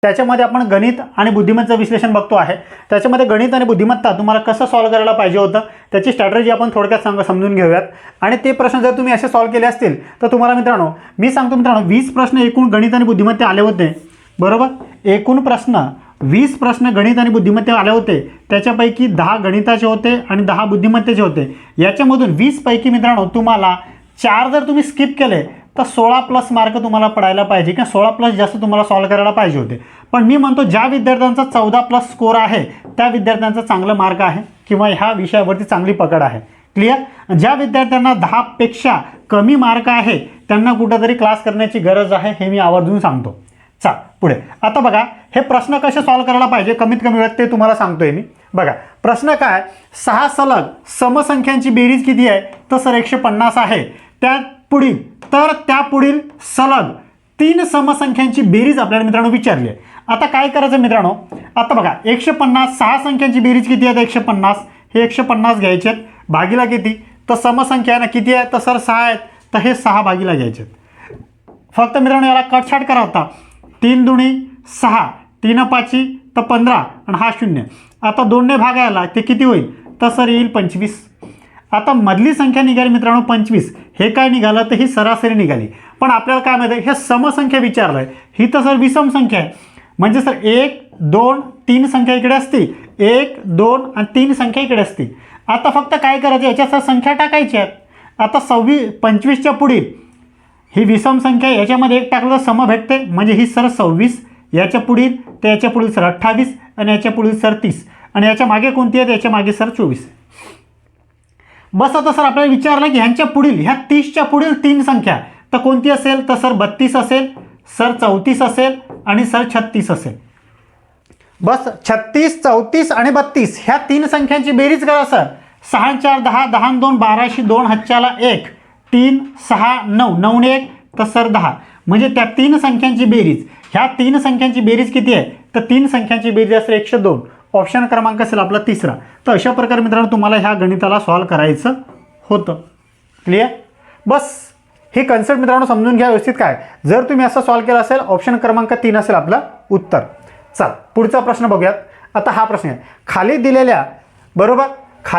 त्याच्यामध्ये आपण गणित आणि बुद्धिमत्तेचं विश्लेषण बघतो आहे। त्याच्यामध्ये गणित आणि बुद्धिमत्ता तुम्हाला कसं सॉल्व्ह करायला पाहिजे होतं त्याची स्ट्रॅटेजी आपण थोडक्यात समजून घेऊयात। आणि ते प्रश्न जर तुम्ही असे सॉल्व्ह केले असतील तर तुम्हाला मित्रांनो मी सांगतो मित्रांनो 20 प्रश्न एकूण गणित आणि बुद्धिमत्ता आले होते, बरोबर। एकूण प्रश्न 20 प्रश्न गणित आणि बुद्धिमत्ता आले होते, त्याच्यापैकी 10 गणिताचे होते आणि 10 बुद्धिमत्तेचे होते। याच्यामधून 20 पैकी मित्रांनो तुम्हाला 4 जर तुम्ही स्किप केले तर 16+ मार्क तुम्हाला पडायला पाहिजे किंवा 16+ जास्त तुम्हाला सॉल्व्ह करायला पाहिजे होते। पण मी म्हणतो ज्या विद्यार्थ्यांचा 14+ स्कोर आहे त्या विद्यार्थ्यांचा चांगला मार्क आहे किंवा ह्या विषयावरती चांगली पकड आहे। क्लिअर। ज्या विद्यार्थ्यांना 10 पेक्षा कमी मार्क आहे त्यांना कुठेतरी क्लास करण्याची गरज आहे, हे मी आवर्जून सांगतो। चला पुढे आता बघा हे प्रश्न कसे सॉल्व्ह करायला पाहिजे कमीत कमी वेळात ते तुम्हाला सांगतोय मी। बघा प्रश्न काय, 6 सलग समसंख्यांची बेरीज किती आहे तर सर 150 आहे। त्या पुढील सलग 3 समसंख्यांची बेरीज आपल्याला मित्रांनो विचारली आहे। आता काय करायचं मित्रांनो, आता बघा 150 6 संख्यांची बेरीज किती आहे 150, हे 150 घ्यायचे आहेत, भागीला किती तर समसंख्या आहे ना किती आहे तर सर 6 आहेत तर हे 6 भागीला घ्यायचे आहेत। फक्त मित्रांनो याला कटछाट करा होता, 3 दुनी 6, 3 पाची तर 15 आणि हा 0। आता 2 ने भागायला ते किती होईल तर सर येईल 25। आता मधली संख्या निघाली मित्रांनो 25, हे काय निघालं तर ही सरासरी निघाली। पण आपल्याला काय माहिती आहे हे समसंख्या विचारलं आहे, ही तर सर विषम संख्या आहे, म्हणजे सर 1 2 3 संख्या इकडे असती, 1 2 आणि 3 संख्या इकडे असती। आता फक्त काय करायचं याच्या सर संख्या टाकायच्या आहेत। आता 25च्या पुढील ही विषम संख्या याच्यामध्ये 1 टाकलं तर सम भेटते, म्हणजे ही सर 26, याच्या पुढील तर याच्या पुढील सर 28 आणि याच्या पुढील सर 30 आणि याच्या मागे कोणती आहे याच्या मागे सर 24। बस आता सर आपल्याला विचारलं की ह्यांच्या पुढील ह्या 30च्या पुढील 3 संख्या तर कोणती असेल तर सर 32 असेल, सर 34 असेल आणि सर 36 असेल। बस 36 34 आणि 32 ह्या 3 संख्यांची बेरीज करा सर। 6 4 10, 10 2 12, 2 हातच्याला 1, 3 6 9, 9 ने 1 तर सर 10, म्हणजे त्या 3 संख्यांची बेरीज, ह्या 3 संख्यांची बेरीज किती आहे तर 3 संख्यांची बेरीज असेल 102। ऑप्शन क्रमांक असेल आपला 3रा। तर अशा प्रकारे मित्रांनो तुम्हाला ह्या गणिताला सॉल्व्ह करायचं होतं। क्लिअर। बस हे कन्सेप्ट मित्रांनो समजून घ्या व्यवस्थित। काय जर तुम्ही असं सॉल्व्ह केलं असेल ऑप्शन क्रमांक 3 असेल आपलं उत्तर। चला पुढचा प्रश्न बघूयात। आता हा प्रश्न आहे खाली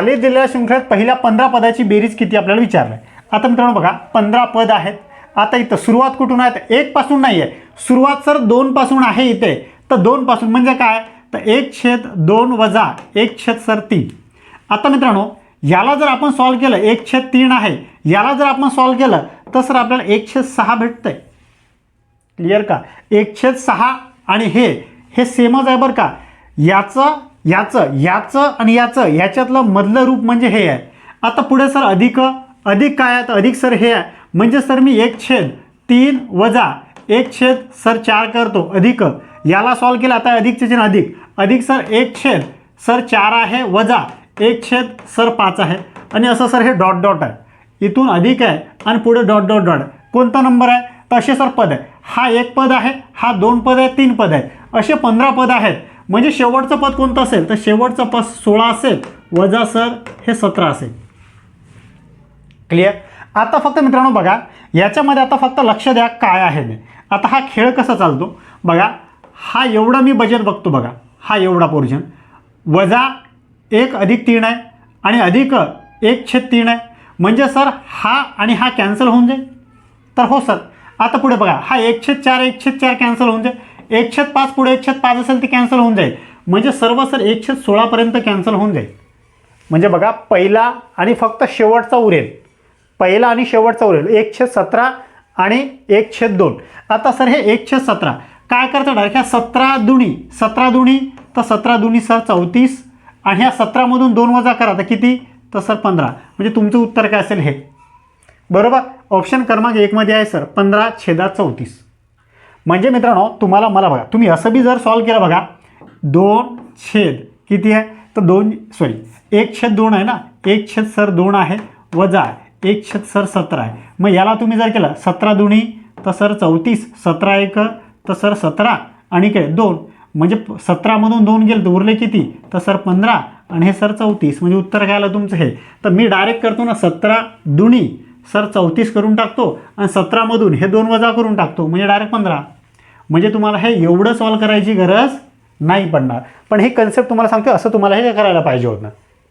दिलेल्या शृंखलेत पहिल्या 15 पदाची बेरीज किती आपल्याला विचारलं आहे। आता मित्रांनो बघा 15 पद आहेत। आता इथं सुरुवात कुठून आहे तर 1 पासून नाही आहे, सुरुवात सर 2 पासून आहे इथे। तर 2 पासून म्हणजे काय तर 1/2 वजा 1/3। आता मित्रांनो याला जर आपण सॉल्व्ह केलं 1/3 आहे, याला जर आपण सॉल्व्ह केलं तर सर आपल्याला 1/6 भेटतंय। क्लिअर का, 1/6 आणि हे सेमच आहे बरं का। याचं आणि ह्याच्यातलं मधलं रूप म्हणजे हे आहे। आता पुढे सर अधिक काय आहे तर अधिक सर हे आहे, म्हणजे सर मी 1/3 वजा 1/4 करतो अधिक, याला सॉल्व्ह केलं आता अधिकचे चिन्ह अधिक सर 1/4 आहे वजा 1/5 आहे आणि असं सर हे डॉट डॉट आहे, इथून अधिक आहे आणि पुढे डॉट डॉट डॉट। कोणता नंबर आहे तर असे सर पद आहे, हा 1 पद आहे, हा 2 पद आहे, 3 पद आहे, असे 15 पद आहेत। म्हणजे शेवटचं पद कोणतं असेल तर शेवटचं पद 16 असेल वजा सर हे 17 असेल। क्लिअर। आता फक्त मित्रांनो बघा याच्यामध्ये आता फक्त लक्ष द्या काय आहे ते। आता हा खेळ कसा चालतो बघा, हा एवढा मी बजेट बघतो बघा, हा एवढा पोर्शन वजा 1 अधिक 3 आहे आणि अधिक 1/3 आहे, म्हणजे सर हा आणि हा कॅन्सल होऊन जाईल। तर हो सर आता पुढे बघा हा 1/4 कॅन्सल होऊन जाईल, 1/5 पुढे 1/5 असेल ते कॅन्सल होऊन जाईल, म्हणजे सर्व सर 1/16 पर्यंत कॅन्सल होऊन जाईल। म्हणजे बघा पहिला आणि फक्त शेवटचा उरेल, पहिला आणि शेवटचा उरेल 1/17 आणि 1/2। आता सर हे 1/17 काय करतं डायरेक्ट ह्या 17 दुनी तर 17 दुनी सर 34 आणि ह्या 17 मधून 2 वजा करा तर किती तर सर 15, म्हणजे तुमचं उत्तर काय असेल हे बरोबर। ऑप्शन क्रमांक 1 मध्ये आहे सर 15/34। म्हणजे मित्रांनो तुम्हाला मला बघा तुम्ही असं बी जर सॉल्व्ह केलं बघा 2 किती आहे तर 1/2 आहे ना, 1/2 आहे वजा 1/17 आहे। मग याला तुम्ही जर केलं 17 दुनी तर सर 34, 17 1 तर सर 17 आणि काय 2, म्हणजे 17 मधून 2 गेलं तर उरले किती तर सर 15 आणि हे सर 34, म्हणजे उत्तर काय आलं तुमचं हे। तर मी डायरेक्ट करतो ना 17 दुनी सर 34 करून टाकतो आणि 17 मधून हे 2 वजा करून टाकतो, म्हणजे डायरेक्ट 15। म्हणजे तुम्हाला हे एवढं सॉल्व करायची गरज नाही पडणार. पण ही कन्सेप्ट तुम्हाला सांगते, असं तुम्हाला हे करायला पाहिजे होतं.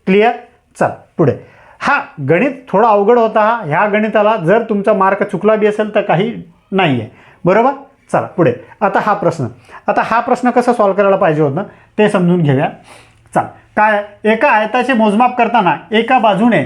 क्लिअर? चल पुढे. हा गणित थोडा अवघड होता. ह्या गणिताला जर तुमचा मार्क चुकला बी असेल तर काही नाही आहे, बरोबर. चला पुढे. आता हा प्रश्न कसा सॉल्व करायला पाहिजे होतं ते समजून घेऊया. चल काय, एका आयताचे मोजमाप करताना एका बाजूने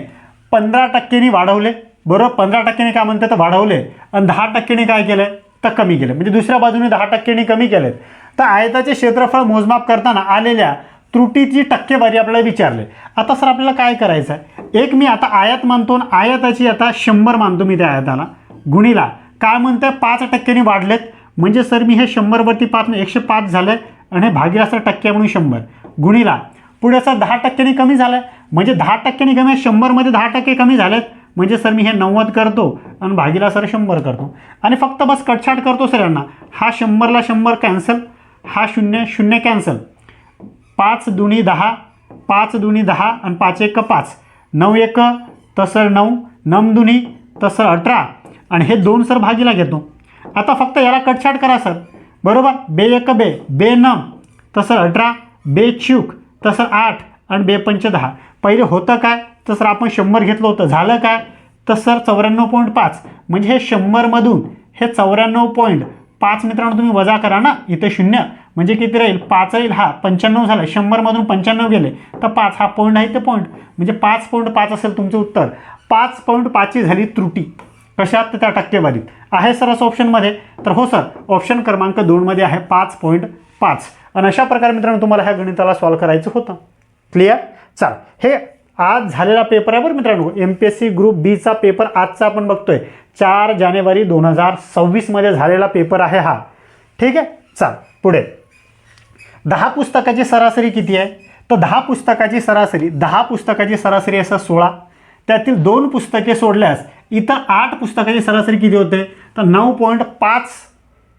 15% वाढवले, बरोबर. 15% काय म्हणते तर वाढवले, आणि 10% काय केलं तर कमी केलं, म्हणजे दुसऱ्या बाजूने 10% कमी केलेत. तर आयताचे क्षेत्रफळ मोजमाप करताना आलेल्या त्रुटीची टक्केवारी आपल्याला विचारले. आता सर आपल्याला काय करायचं आहे, एक मी आता आयत मानतो, आयताची आता 100 मानतो मी त्या आयताला, गुणीला काय म्हणतंय 5% वाढलेत, म्हणजे सर मी हे 100वरती 5 105 झालं, आणि हे भागिले सर टक्के म्हणून 100, गुणीला पुढे सर 10% कमी झालं, म्हणजे 10% कमी, 100मध्ये 10% कमी झालेत, म्हणजे सर मी हे 90 करतो आणि भागीला सर 100 करतो, आणि फक्त बस कटछाट करतो सर यांना. हा 100ला 100 कॅन्सल, हा 0 कॅन्सल, 5 दुनी 10, 5 दुनी 10 आणि 5 एक 5, 9 एक तसं 9, 9 दुनी तसं 18, आणि हे 2 सर भागीला घेतो. आता फक्त याला कटछाट करा सर, बरोबर. बे एक बे 9 तसं 18, बे चूक तसं 8, आणि बे पंच 10. पहिले होतं काय तर सर आपण 100 घेतलं होतं, झालं काय तर सर 94.5, म्हणजे हे 100मधून हे 94.5 मित्रांनो तुम्ही वजा करा ना, इथे 0 म्हणजे किती राहील 5 राहील, हा 95 झालं, 100मधून 95 गेले तर 5, हा पॉईंट आहे ते पॉईंट, म्हणजे 5.5 असेल तुमचं उत्तर. 5.5 झाली त्रुटी. कशात तर त्या टक्केवारीत आहे सर असं ऑप्शनमध्ये, तर हो सर ऑप्शन क्रमांक 2मध्ये आहे 5.5. आणि अशा प्रकारे मित्रांनो तुम्हाला ह्या गणिताला सॉल्व करायचं होतं. क्लिअर? चल, हे आज झालेला पेपर आहे बरं मित्रांनो, MPSC ग्रुप बीचा पेपर आजचा आपण बघतोय 4 जानेवारी 2026 झालेला पेपर आहे हा. ठीक आहे. चल पुढे. 10 पुस्तकाची सरासरी किती आहे तर 10 पुस्तकाची सरासरी असं 16, त्यातील 2 पुस्तके सोडल्यास इतर 8 पुस्तकाची सरासरी किती होते तर 9.5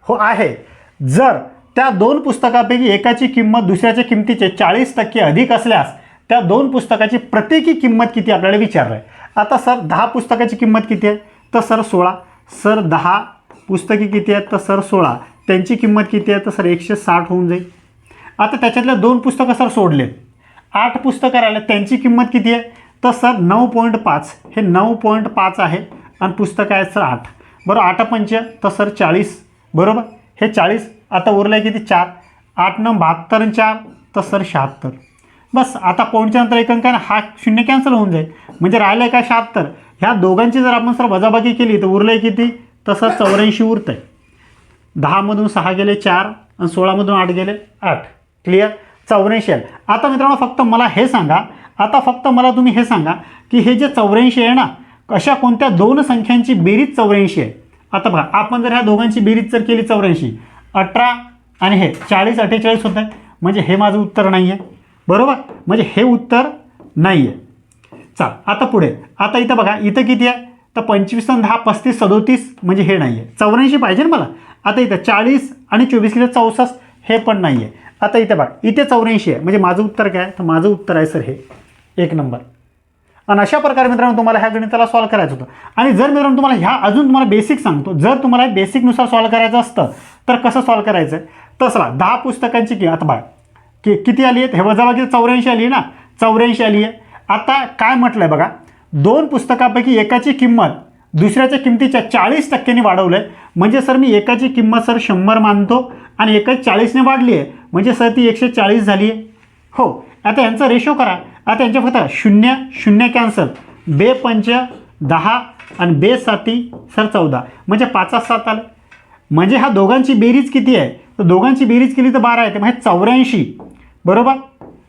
हो आहे. जर त्या 2 पुस्तकापैकी एकाची किंमत दुसऱ्याच्या किमतीचे 40% अधिक असल्यास त्या 2 पुस्तकाची प्रत्येकी किंमत किती आपल्याला विचारलं आहे. आता सर 10 पुस्तकाची किंमत किती आहे तर सर 16, सर 10 पुस्तके किती आहेत तर सर 16, त्यांची किंमत किती आहे तर सर 160 होऊन जाईल. आता त्याच्यातल्या 2 पुस्तकं सर सोडलेत, 8 पुस्तकं राहिले, त्यांची किंमत किती आहे तर सर 9.5, हे 9.5 आहे, आणि पुस्तकं आहेत सर 8, बरोबर. 8 पंच तर सर 40, बरोबर. हे 40 आता उरलं आहे किती 4, 8 9 72 आणि 4 तर सर 76. बस आता पॉईंटच्या नंतर एक अंक आहे ना, हा 0 कॅन्सल होऊन जाईल, म्हणजे राहिलं आहे का 76. ह्या दोघांची जर आपण सर वजाबाकी केली तर उरलं आहे किती तर सर 84 उरतं आहे. 10मधून 6 गेले 4, आणि 16मधून 8 गेले 8. क्लिअर? 84 आहे. आता मित्रांनो फक्त मला तुम्ही हे सांगा की हे जे 84 आहे ना, अशा कोणत्या 2 संख्यांची बेरीज 84 आहे. आता बघा, आपण जर ह्या दोघांची बेरीज जर केली 84, 18 आणि हे 40 48 होत आहे, म्हणजे हे माझं उत्तर नाही आहे, बरोबर. म्हणजे हे उत्तर नाही आहे. चल आता पुढे. आता इथं बघा, इथं किती आहे तर 25 आणि 10 35 37, म्हणजे हे नाही आहे. 84 पाहिजे ना मला. आता इथं 40 आणि 24 किती 64, हे पण नाही आहे. आता इथे बघा, इथे 84 आहे, म्हणजे माझं उत्तर काय तर माझं उत्तर आहे सर हे 1 नंबर. आणि अशा प्रकारे मित्रांनो तुम्हाला ह्या गणिताला सॉल्व करायचं होतं. आणि जर मित्रांनो तुम्हाला बेसिक सांगतो, जर तुम्हाला बेसिकनुसार सॉल्व करायचं असतं तर कसं सॉल्व करायचं तर चला 10 पुस्तकांची किंमत आता बघा किती आली आहे, हे वजाबाकी 84 आली ना, 84 आली आहे. आता काय म्हटलं आहे बघा, 2 पुस्तकापैकी एकाची किंमत दुसऱ्याच्या किमतीच्या 40% वाढवलं आहे, म्हणजे सर मी एकाची किंमत सर 100 मानतो, आणि एकाची 40ने वाढली आहे, म्हणजे सर ती 140 झाली आहे. हो, आता यांचा रेशो करा. आता यांच्या फक्त 0 कॅन्सल, बे पंच 10 आणि बे 7 सर 14, म्हणजे 5 7 आलं. म्हणजे ह्या दोघांची बेरीज किती आहे तर दोघांची बेरीज केली तर 12 येते, म्हणजे 84, बरोबर.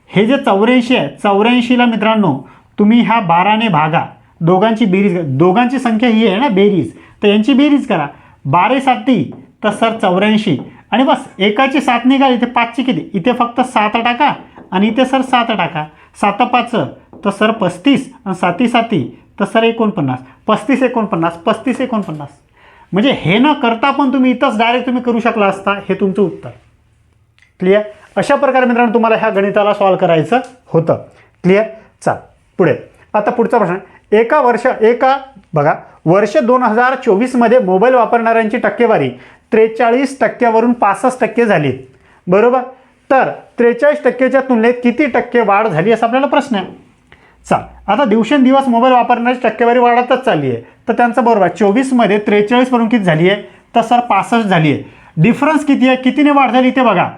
हे जे 84 आहे, 84ला मित्रांनो तुम्ही ह्या 12ने भागा, दोघांची बेरीज, दोघांची संख्या ही आहे ना बेरीज, तर यांची बेरीज करा. 12 7 तर सर 84, आणि बस एकाची 7 निघाली, इथे 5ची किती, इथे फक्त 7 टाका, आणि इथे सर 7 टाका. 7 5 तर सर 35, आणि 7 7 तर सर 49, 35 49 35 49. म्हणजे हे न करता पण तुम्ही इथंच डायरेक्ट तुम्ही करू शकला असता, हे तुमचं उत्तर. क्लिअर? अशा प्रकारे मित्रांनो तुम्हाला ह्या गणिताला सॉल्व करायचं होतं. क्लिअर? चल पुढे. आता पुढचा प्रश्न, वर्ष 2024 मोबाईल वापरणाऱ्यांची टक्केवारी 43% 65% झाली, बरोबर. तर 43%च्या तुलनेत किती टक्के वाढ झाली असा आपल्याला प्रश्न आहे. चाल, आता दिवसेंदिवस मोबाईल वापरण्याची टक्केवारी वाढतच चालली आहे. तर त्यांचं बरोबर आहे. 24मध्ये 43 वरून किती झाली आहे, तर सर 65 झाली आहे. डिफरन्स किती आहे, कितीने वाढ झाली ते बघा.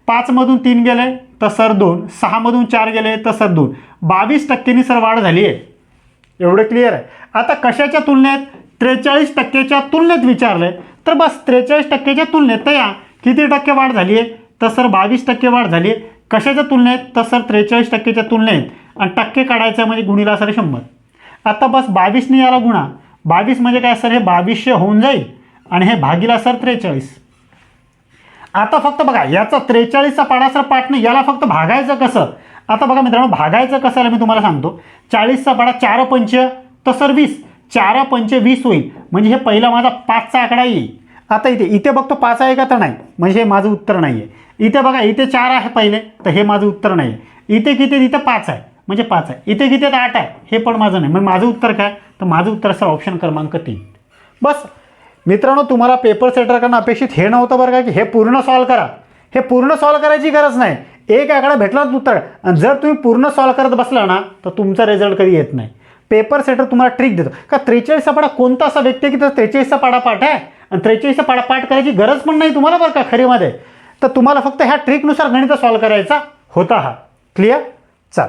5मधून 3 गेले तर सर 2, 6मधून 4 गेले तर सर 2, 22%नी सर वाढ झाली आहे. एवढं क्लिअर आहे. आता कशाच्या तुलनेत, 43%च्या तुलनेत विचारलंय, तर बस 43%च्या तुलनेत तर या किती टक्के वाढ झाली आहे, तर सर 22% वाढ झाली आहे. कशाच्या तुलनेत, तर सर 43%च्या तुलनेत, आणि टक्के काढायचं म्हणजे गुणिला सर 100. आता बस 22ने याला गुणा, 22 म्हणजे काय सर, हे 2200 होऊन जाईल, आणि हे भागीला सर 43. आता फक्त बघा, याचा 43चा पाढा सर पाठ नाही, याला फक्त भागायचं कसं. आता बघा मित्रांनो, भागायचं कसं आहे मी तुम्हाला सांगतो. 40चा पाढा 4 पंच तर सर 20, 4 पंच 20 होईल, म्हणजे हे पहिला माझा 5चा आकडा येईल. आता इथे बघतो 5 आहे का, तर नाही, म्हणजे हे माझं उत्तर नाही आहे. इथे बघा, इथे 4 आहे पहिले, तर हे माझं उत्तर नाही आहे. इथे किती, इथे 5 आहे, म्हणजे 5 आहे. इथे किती 8 आहे, हे पण माझं नाही, म्हणजे माझं उत्तर काय, तर माझं उत्तर सर ऑप्शन क्रमांक 3. बस मित्रांनो, तुम्हाला पेपर सेटरकडनं अपेक्षित हे नव्हतं बरं का, की हे पूर्ण सॉल्व करा. हे पूर्ण सॉल्व करायची गरज नाही. एक आकडा भेटला तर उत्तर, आणि जर तुम्ही पूर्ण सॉल्व करत बसला ना, तर तुमचा रिझल्ट कधी येत नाही. पेपर सेटर तुम्हाला ट्रिक देतो का, 43चा पाढा कोणता असा व्यक्ती आहे की तर 43चा पाढा पाठ आहे, आणि 43चा पाढा पाठ करायची गरज पण नाही तुम्हाला बरं का खरीमध्ये. तर तुम्हाला फक्त ह्या ट्रिकनुसार गणित सॉल्व करायचा होता हा. क्लिअर. चल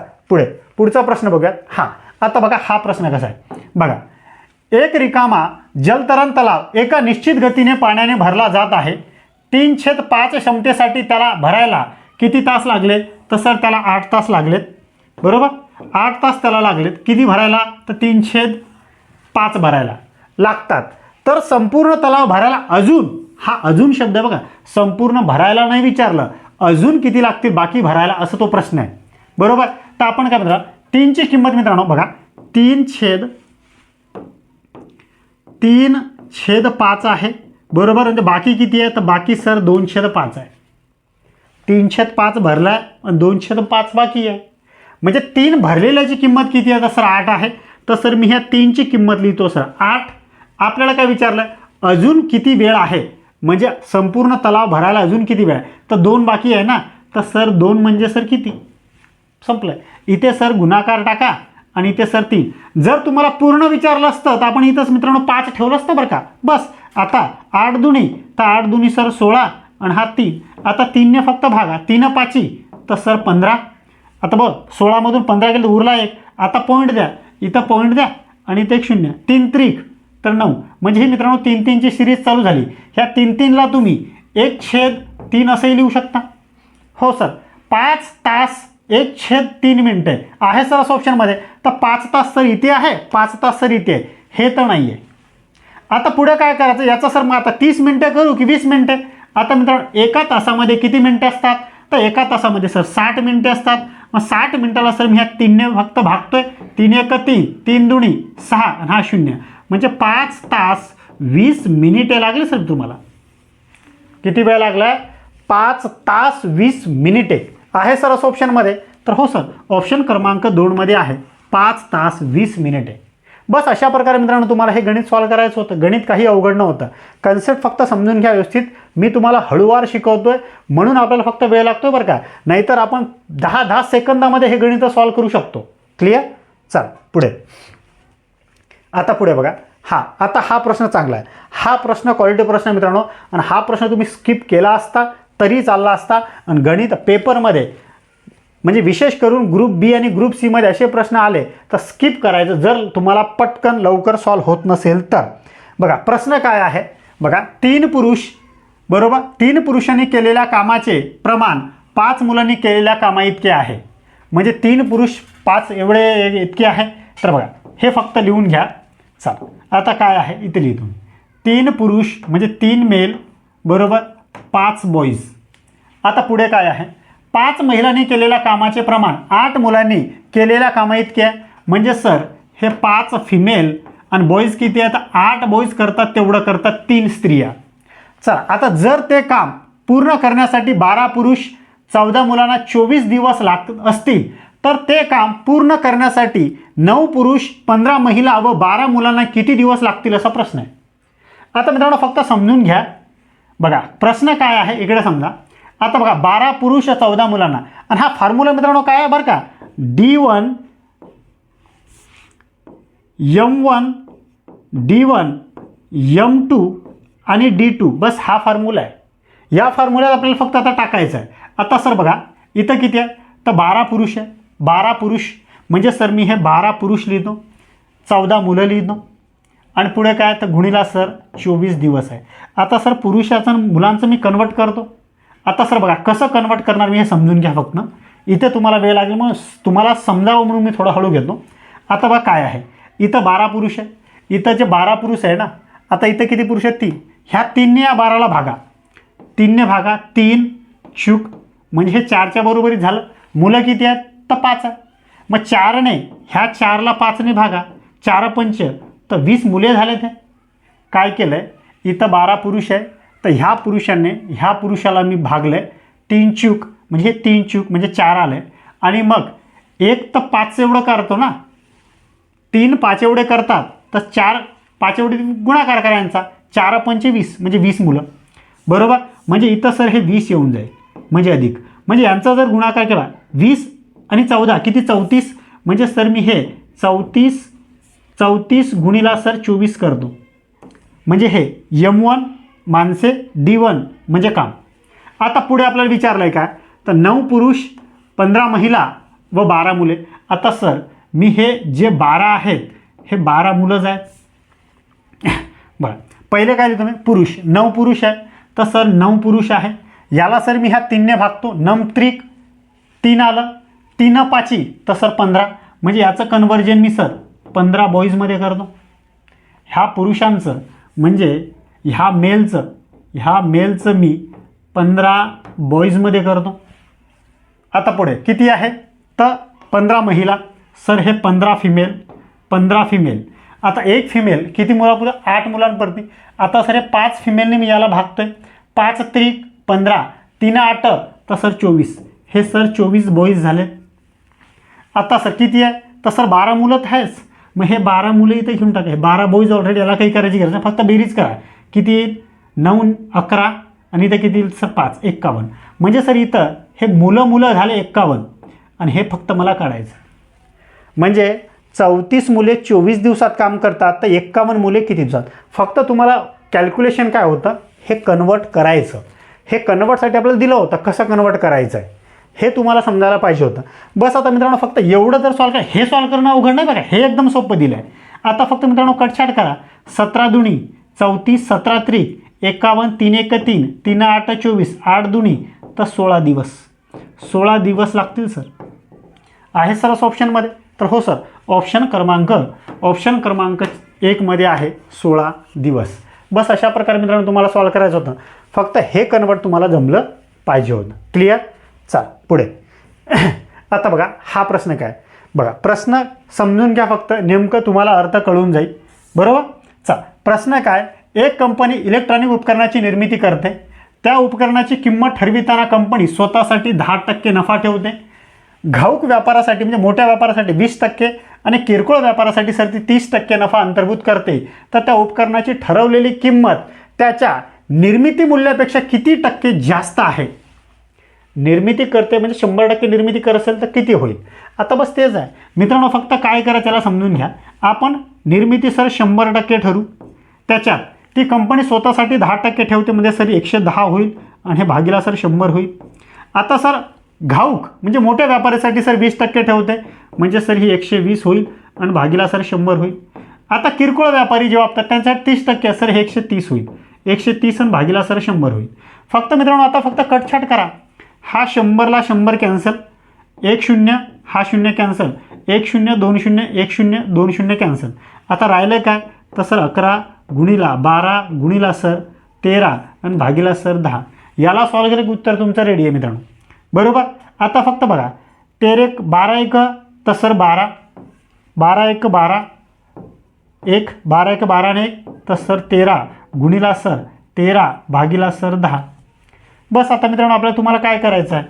पुढचा प्रश्न बघूयात. हां, आता बघा हा प्रश्न कसा आहे बघा. एक रिकामा जलतरण तलाव एका निश्चित गतीने पाण्याने भरला जात आहे. 3/5 क्षमतेसाठी त्याला भरायला किती तास लागले, तर सर त्याला 8 तास लागलेत, बरोबर. 8 तास त्याला लागलेत किती भरायला, तर 3/5 भरायला लागतात. तर संपूर्ण तलाव भरायला अजून, हा अजून शब्द आहे बघा, संपूर्ण भरायला नाही विचारलं, अजून किती लागतील बाकी भरायला, असं तो प्रश्न आहे, बरोबर. तर आपण काय म्हणतो, 3ची किंमत मित्रांनो बघा, 3/5 आहे, बरोबर. म्हणजे बाकी किती आहे, तर बाकी सर 2/5 आहे. 3/5 भरला आहे आणि 2/5 बाकी आहे, म्हणजे 3 भरलेल्याची किंमत किती आहे, तर सर 8 आहे. तर सर मी ह्या 3ची किंमत लिहितो सर 8. आपल्याला काय विचारलं, अजून किती वेळ आहे, म्हणजे संपूर्ण तलाव भरायला अजून किती वेळ आहे, तर 2 बाकी आहे ना, तर सर 2 म्हणजे सर किती, संपलं. इथे सर गुणाकार टाका, आणि इथे सर 3. जर तुम्हाला पूर्ण विचारलं असतं तर आपण इथंच मित्रांनो 5 ठेवलं असतं बरं का. बस आता 8 दुनी, तर 8 दुनी सर 16, आणि हा 3. आता 3ने फक्त भागा, 3/5 तर सर 15. आता बघ 16मधून 15 गेलं, उरला 1. आता पॉईंट द्या, इथं पॉईंट द्या, आणि इथं 1 0, 3 त्रिक तर 9. म्हणजे हे मित्रांनो 3-3ची सिरीज चालू झाली. ह्या 3-3ला तुम्ही 1/3 असंही लिहू शकता. हो सर, 5 तास 1/3 मिनिटे आहे सर असं ऑप्शनमध्ये. तर 5 तास सर इथे आहे, 5 तास सर इथे आहे, हे तर नाही आहे. आता पुढे काय करायचं याचा सर, मग आता 30 मिनिटे करू की 20 मिनिटे. आता मित्रांनो एका तासामध्ये किती मिनिटे असतात, तर एका तासामध्ये सर 60 मिनिटे असतात. मग 60 मिनिटाला सर मी ह्या 3ने फक्त भागतोय, 3 1 3, 3 दुनी 6, आणि हा 0, म्हणजे 5 तास 20 मिनिटे लागले सर तुम्हाला. किती वेळ लागला, 5 तास 20 मिनिटे आहे सर असं ऑप्शनमध्ये. तर हो सर, ऑप्शन क्रमांक 2 मध्ये आहे 5 तास 20 मिनिटे. बस अशा प्रकारे मित्रांनो तुम्हाला हे गणित सॉल्व करायचं होतं. गणित काही अवघड नव्हतं, कन्सेप्ट फक्त समजून घ्या व्यवस्थित. मी तुम्हाला हळूवार शिकवतोय म्हणून आपल्याला फक्त वेळ लागतोय बरं का, नाहीतर आपण 10 सेकंदामध्ये हे गणित सॉल्व करू शकतो. क्लिअर. चल पुढे. आता पुढे बघा. आता हा प्रश्न चांगला आहे. हा प्रश्न क्वालिटी प्रश्न मित्रांनो, आणि हा प्रश्न तुम्ही स्किप केला असता तरी चालला असता. आणि गणित पेपरमध्ये म्हणजे विशेष करून ग्रुप बी आणि ग्रुप सी मध्ये असे प्रश्न आले तर स्किप करायचं, जर तुम्हाला पटकन लवकर सॉल्व होत नसेल तर. बघा प्रश्न काय आहे बघा. 3 पुरुष, बरोबर, 3 पुरुषांनी केलेल्या कामाचे प्रमाण 5 मुलांनी केलेल्या कामा इतके आहे. म्हणजे 3 पुरुष 5 एवढे इतके आहे. तर बघा हे फक्त लिहून घ्या. चला आता काय आहे इथे लिहितो. 3 पुरुष म्हणजे 3 मेल, बरोबर, 5 बॉईज. आता पुढे काय आहे, 5 महिलांनी केलेल्या कामाचे प्रमाण 8 मुलांनी केलेल्या कामा इतके आहे. म्हणजे सर हे 5 फिमेल आणि बॉईज किती आहेत, 8 बॉईज करतात तेवढं करतात 3 स्त्रिया. चला आता जर ते काम पूर्ण करण्यासाठी 12 पुरुष 14 मुलांना 24 दिवस लागत असतील तर ते काम पूर्ण करण्यासाठी 9 पुरुष 15 महिला व 12 मुलांना किती दिवस लागतील असा प्रश्न आहे. आता मित्रांनो फक्त समजून घ्या. बघा प्रश्न काय आहे इकडे समजा. आता बघा 12 पुरुष 14 मुलांना, आणि हा फॉर्म्युला मित्रांनो काय आहे बरं का, D1 M1 D1 M2 आणि D2, बस हा फॉर्म्युला आहे. या फॉर्म्युल्यात आपल्याला फक्त आता टाकायचं आहे. आता सर बघा इथं किती आहे, तर 12 पुरुष आहे. 12 पुरुष म्हणजे सर मी हे 12 पुरुष लिहितो, 14 मुलं लिहितो, आणि पुढे काय तर गुणिला सर 24 दिवस आहे. आता सर पुरुषाचं मुलांचं मी कन्वर्ट करतो. आता सर बघा कसं कन्वर्ट करणार मी हे समजून घ्या फक्त. इथे तुम्हाला वेळ लागेल, मग तुम्हाला समजावं म्हणून मी थोडं हळू घेतो. आता बघा काय आहे, इथं 12 पुरुष आहे. इथं जे 12 पुरुष आहे ना, आता इथं किती पुरुष आहेत 3. ह्या 3ने या 12ला भागा, 3ने भागा, 3 चूक म्हणजे हे 4च्या बरोबरीत झालं. मुलं किती आहेत तर 5 आहे. मग 4ने ह्या 4ला 5ने भागा, 4 पंच तर 20 मुले झाले. ते काय केलं आहे, इथं 12 पुरुष आहे, तर ह्या पुरुषाने ह्या पुरुषाला मी भागलं आहे 3 चूक म्हणजे हे 3 चूक म्हणजे 4 आलं आहे. आणि मग 1 तर 5 एवढं करतो ना, 3 5 एवढे करतात, तर 4 5 एवढे गुणाकार करा यांचा, 4 पंच 20 म्हणजे 20 मुलं बरोबर. म्हणजे इथं सर हे 20 येऊन जाईल म्हणजे अधिक, म्हणजे यांचा जर गुणाकार केला 20 आणि 14 किती 34, म्हणजे सर मी हे 34 गुणिला सर 24 करतो, म्हणजे हे M1 माणसे D1 म्हणजे काम. आता पुढे आपल्याला विचारलं आहे काय, तर 9 पुरुष 15 महिला व 12 मुले. आता सर मी हे जे 12 आहेत हे 12 मुलंच आहेत. बरं पहिले काय लिहितो मी, पुरुष 9 पुरुष आहे, तर सर 9 पुरुष आहे. याला सर मी ह्या 3ने भागतो, 9 त्रिक 3 आलं, 3 पाची तर सर 15, म्हणजे याचं कन्वर्जन मी सर 15 बॉईजमध्ये करतो. ह्या पुरुषांचं म्हणजे ह्या मेलचं मी 15 बॉईजमध्ये करतो. आता पुढे किती आहे तर 15 महिला, सर हे 15 फिमेल. आता एक फिमेल किती मुलापुढे 8 मुलांपरती. आता सर हे 5 फिमेलने मी याला भागतोय, 5 त्रिक 15, 3 8 तर सर 24, हे सर 24 बॉईज झाले. आता सर किती आहे तर सर 12 मुलं आहेच, मग हे 12 मुलं इथे घेऊन टाका, हे 12 बॉईज ऑलरेडी, याला काही करायची गरज नाही, फक्त बेरीज करा. किती येईल 9 11 आणि इथं किती येईल सर 5 51, म्हणजे सर इथं हे मुलं झाले 51 आणि हे फक्त मला काढायचं. म्हणजे 34 मुले 24 दिवसात काम करतात, तर 51 मुले किती दिवसात. फक्त तुम्हाला कॅल्क्युलेशन काय होतं हे कन्वर्ट करायचं. हे कन्वर्टसाठी आपल्याला दिलं होतं कसं कन्वर्ट करायचं आहे हे तुम्हाला समजायला पाहिजे होतं. बस आता मित्रांनो फक्त एवढं जर सॉल्व करा, हे सॉल्व करणं अवघड नाही बघा, हे एकदम सोपं दिलं आहे. आता फक्त मित्रांनो कटछाट करा, 17 दुनी 34, 17 त्रिक 51, 3 1 3, 3 8 24, 8 दुनी तर 16 दिवस. 16 दिवस लागतील सर. आहे सर ऑप्शनमध्ये, तर हो सर ऑप्शन क्रमांक 1 मध्ये आहे 16 दिवस. बस अशा प्रकारे मित्रांनो तुम्हाला सॉल्व करायचं होतं, फक्त हे कन्वर्ट तुम्हाला जमलं पाहिजे होतं. क्लिअर. चाल पुढे. आता बघा हा प्रश्न काय, बघा प्रश्न समजून घ्या फक्त, नेमकं तुम्हाला अर्थ कळून जाईल बरोबर. चाल प्रश्न काय, एक कंपनी इलेक्ट्रॉनिक उपकरणाची निर्मिती करते, त्या उपकरणाची किंमत ठरविताना कंपनी स्वतःसाठी 10% नफा ठेवते. घाऊक व्यापारासाठी म्हणजे मोठ्या व्यापारासाठी 20% आणि किरकोळ व्यापारासाठी सर ती 30% नफा अंतर्भूत करते. तर त्या उपकरणाची ठरवलेली किंमत त्याच्या निर्मिती मूल्यापेक्षा किती टक्के जास्त आहे. निर्मिती करते म्हणजे 100% निर्मिती करत असेल तर किती होईल. आता बस तेच आहे मित्रांनो, फक्त काय करायचं त्याला समजून घ्या. आपण निर्मिती सर 100% ठरवू, त्याच्यात ती कंपनी स्वतःसाठी 10% ठेवते, म्हणजे सर 110 होईल आणि हे भागीला सर 100 होईल. आता सर घाऊक म्हणजे मोठ्या व्यापाऱ्यासाठी सर 20% ठेवते, म्हणजे सर ही 120 होईल आणि भागीला सर 100 होईल. आता किरकोळ व्यापारी जे वापरतात त्यांच्यासाठी 30% सर हे 130 होईल, 130 आणि भागीला सर 100 होईल. फक्त मित्रांनो आता फक्त कटछाट करा, हा 100ला 100 कॅन्सल, 1 0 हा 0 कॅन्सल, 1 0 2 0 1 0 2 0 कॅन्सल. आता राहिलं काय तर सर 11 गुणिला 12 गुणिला सर 13 आणि भागीला सर 10. याला सॉल्व केलं की उत्तर तुमचं रेडी आहे मित्रांनो बरोबर. आता फक्त बघा 12 1 तर सर 12, 12 1 12, 1 12 1 12 आणि 1 तर सर 13 गुणिला सर 13 भागीला सर 10. बस आता मित्रांनो आपल्याला तुम्हाला काय करायचं आहे,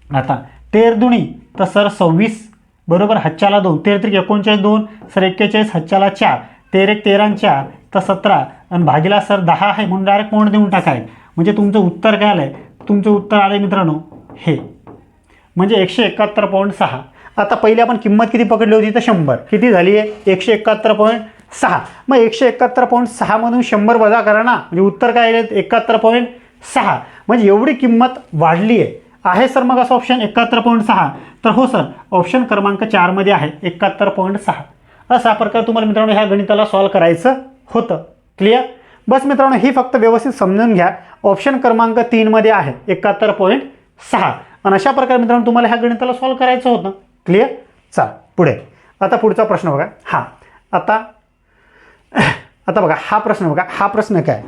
आता 13 दुणी तर सर 26 बरोबर, हच्च्याला 2, 13 त्रिक 39 2 सर 41, हच्च्याला 4, 13 1 13 4 तर 17 आणि भागीला सर 10 आहे म्हणून डायरेक्ट कोण देऊन टाकाय. म्हणजे तुमचं उत्तर काय आलं आहे, तुमचं उत्तर आलं आहे मित्रांनो हे, म्हणजे 171.6. आता पहिले आपण किंमत किती पकडली होती तर 100, किती झाली आहे 171.6. मग 171.6 मधून 100 वजा करा ना, म्हणजे उत्तर काय आहे 71.6. म्हणजे एवढी किंमत वाढली आहे सर. मग असं ऑप्शन 71.6, तर हो सर ऑप्शन क्रमांक 4 मध्ये आहे 71.6. असा प्रकार तुम्हाला मित्रांनो ह्या गणिताला सॉल्व करायचं होतं. क्लिअर. बस मित्रांनो ही फक्त व्यवस्थित समजून घ्या. ऑप्शन क्रमांक 3 मध्ये आहे 71.6 आणि अशा प्रकारे मित्रांनो तुम्हाला ह्या गणिताला सॉल्व करायचं होतं. क्लिअर. चला पुढे. आता पुढचा प्रश्न बघा. हा आता बघा हा प्रश्न बघा. हा प्रश्न काय